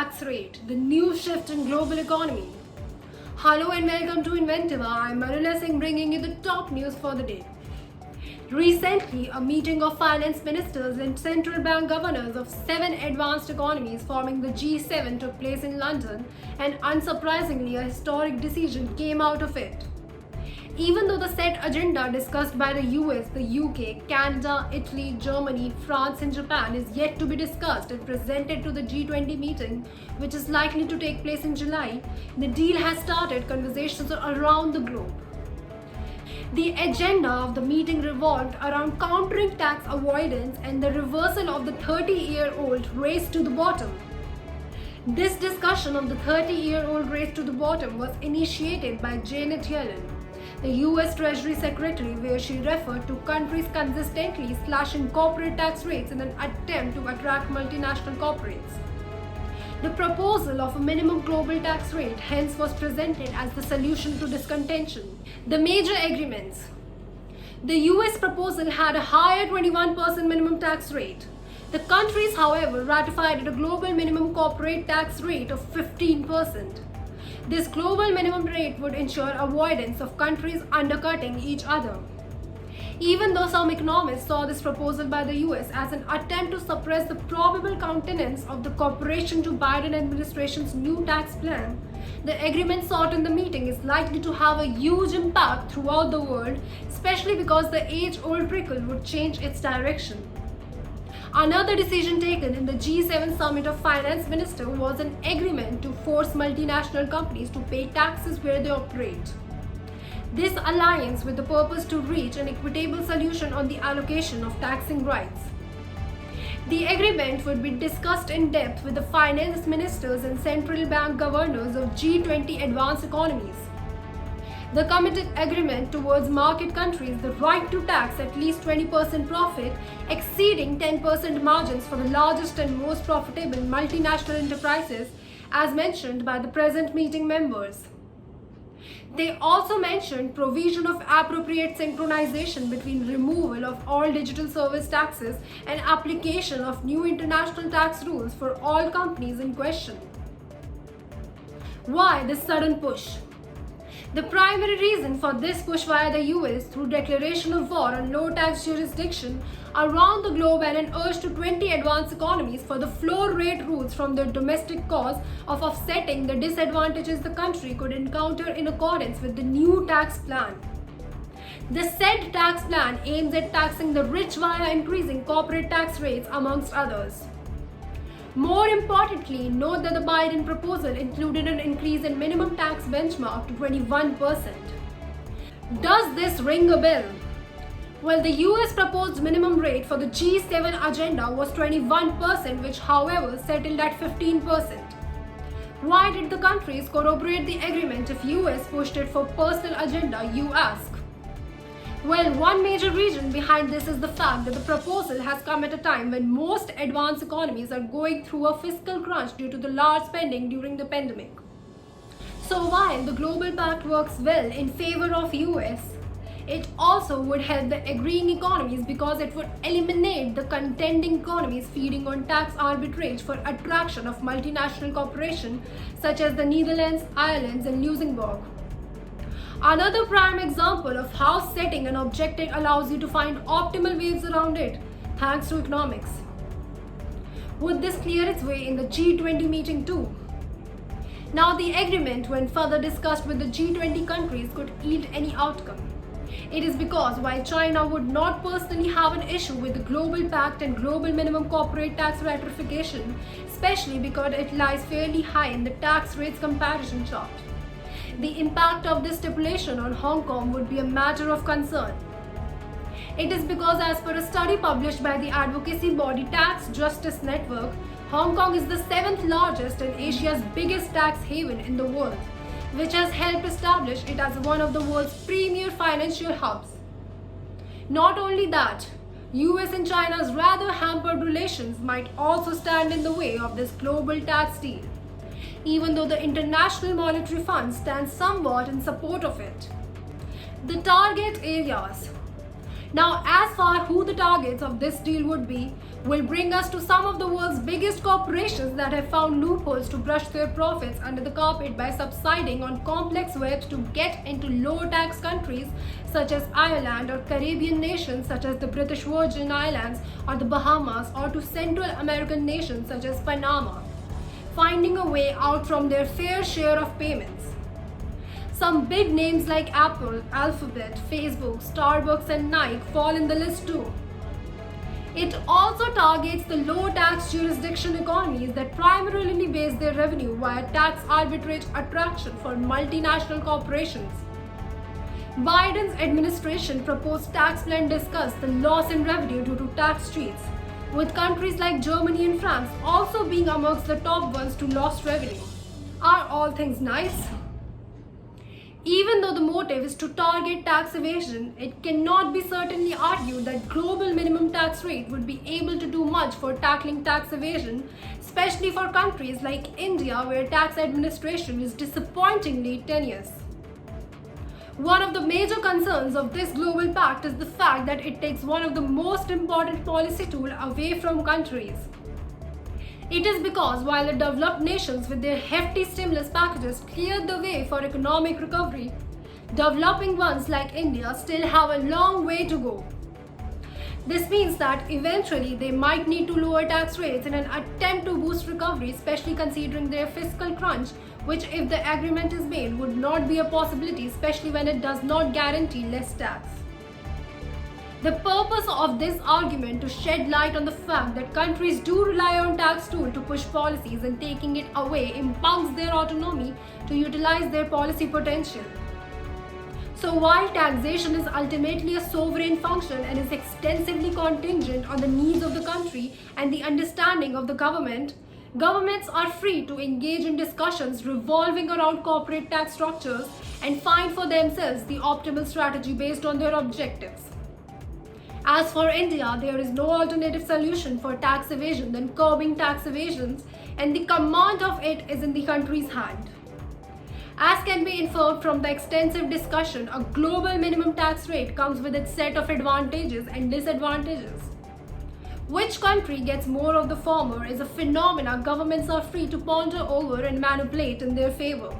tax rate, the new shift in global economy. Hello and welcome to Inventiva. I'm Manula Singh bringing you the top news for the day. Recently, a meeting of finance ministers and central bank governors of 7 advanced economies forming the G7 took place in London, and unsurprisingly, a historic decision came out of it. Even though the set agenda discussed by the US, the UK, Canada, Italy, Germany, France, and Japan is yet to be discussed and presented to the G20 meeting, which is likely to take place in July, the deal has started conversations around the globe. The agenda of the meeting revolved around countering tax avoidance and the reversal of the 30-year-old race to the bottom. This discussion of the 30-year-old race to the bottom was initiated by Janet Yellen, the US Treasury Secretary, where she referred to countries consistently slashing corporate tax rates in an attempt to attract multinational corporates. The proposal of a minimum global tax rate hence was presented as the solution to this contention. The major agreements. The US proposal had a higher 21% minimum tax rate. The countries, however, ratified a global minimum corporate tax rate of 15%. This global minimum rate would ensure avoidance of countries undercutting each other. Even though some economists saw this proposal by the US as an attempt to suppress the probable countenance of the cooperation to Biden administration's new tax plan, the agreement sought in the meeting is likely to have a huge impact throughout the world, especially because the age-old trickle would change its direction. Another decision taken in the G7 Summit of Finance Ministers was an agreement to force multinational companies to pay taxes where they operate. This alliance with the purpose to reach an equitable solution on the allocation of taxing rights. The agreement would be discussed in depth with the finance ministers and central bank governors of G20 advanced economies. The committed agreement towards market countries the right to tax at least 20% profit exceeding 10% margins for the largest and most profitable multinational enterprises, as mentioned by the present meeting members. They also mentioned provision of appropriate synchronization between removal of all digital service taxes and application of new international tax rules for all companies in question. Why this sudden push? The primary reason for this push via the US through declaration of war on low-tax jurisdiction around the globe and an urge to 20 advanced economies for the floor rate rules from their domestic cause of offsetting the disadvantages the country could encounter in accordance with the new tax plan. The said tax plan aims at taxing the rich via increasing corporate tax rates amongst others. More importantly, note that the Biden proposal included an increase in minimum tax benchmark to 21%. Does this ring a bell? Well, the US proposed minimum rate for the G7 agenda was 21%, which however settled at 15%. Why did the countries corroborate the agreement if US pushed it for personal agenda, you ask? Well, one major reason behind this is the fact that the proposal has come at a time when most advanced economies are going through a fiscal crunch due to the large spending during the pandemic. So while the global pact works well in favor of US, it also would help the agreeing economies because it would eliminate the contending economies feeding on tax arbitrage for attraction of multinational corporations such as the Netherlands, Ireland, and Luxembourg. Another prime example of how setting an objective allows you to find optimal ways around it, thanks to economics. Would this clear its way in the G20 meeting too? Now the agreement, when further discussed with the G20 countries, could yield any outcome. It is because while China would not personally have an issue with the Global Pact and Global Minimum Corporate Tax ratification, especially because it lies fairly high in the tax rates comparison chart, the impact of this stipulation on Hong Kong would be a matter of concern. It is because, as per a study published by the advocacy body Tax Justice Network, Hong Kong is the 7th largest and Asia's biggest tax haven in the world, which has helped establish it as one of the world's premier financial hubs. Not only that, US and China's rather hampered relations might also stand in the way of this global tax deal, even though the International Monetary Fund stands somewhat in support of it. The target areas. Now, as far who the targets of this deal would be, will bring us to some of the world's biggest corporations that have found loopholes to brush their profits under the carpet by subsiding on complex webs to get into low tax countries such as Ireland, or Caribbean nations such as the British Virgin Islands or the Bahamas, or to Central American nations such as Panama, finding a way out from their fair share of payments. Some big names like Apple, Alphabet, Facebook, Starbucks, and Nike fall in the list too. It also targets the low tax jurisdiction economies that primarily base their revenue via tax arbitrage attraction for multinational corporations. Biden's administration proposed tax plan discussed the loss in revenue due to tax cheats, with countries like Germany and France also being amongst the top ones to lost revenue. Are all things nice? Even though the motive is to target tax evasion, it cannot be certainly argued that global minimum tax rate would be able to do much for tackling tax evasion, especially for countries like India where tax administration is disappointingly tenuous. One of the major concerns of this global pact is the fact that it takes one of the most important policy tools away from countries. It is because while the developed nations with their hefty stimulus packages cleared the way for economic recovery, developing ones like India still have a long way to go. This means that eventually they might need to lower tax rates in an attempt to boost recovery, especially considering their fiscal crunch, which, if the agreement is made, would not be a possibility, especially when it does not guarantee less tax. The purpose of this argument to shed light on the fact that countries do rely on tax tool to push policies, and taking it away impugns their autonomy to utilize their policy potential. So while taxation is ultimately a sovereign function and is extensively contingent on the needs of the country and the understanding of the government, governments are free to engage in discussions revolving around corporate tax structures and find for themselves the optimal strategy based on their objectives. As for India, there is no alternative solution for tax evasion than curbing tax evasions, and the command of it is in the country's hand. As can be inferred from the extensive discussion, a global minimum tax rate comes with its set of advantages and disadvantages. Which country gets more of the former is a phenomenon governments are free to ponder over and manipulate in their favor.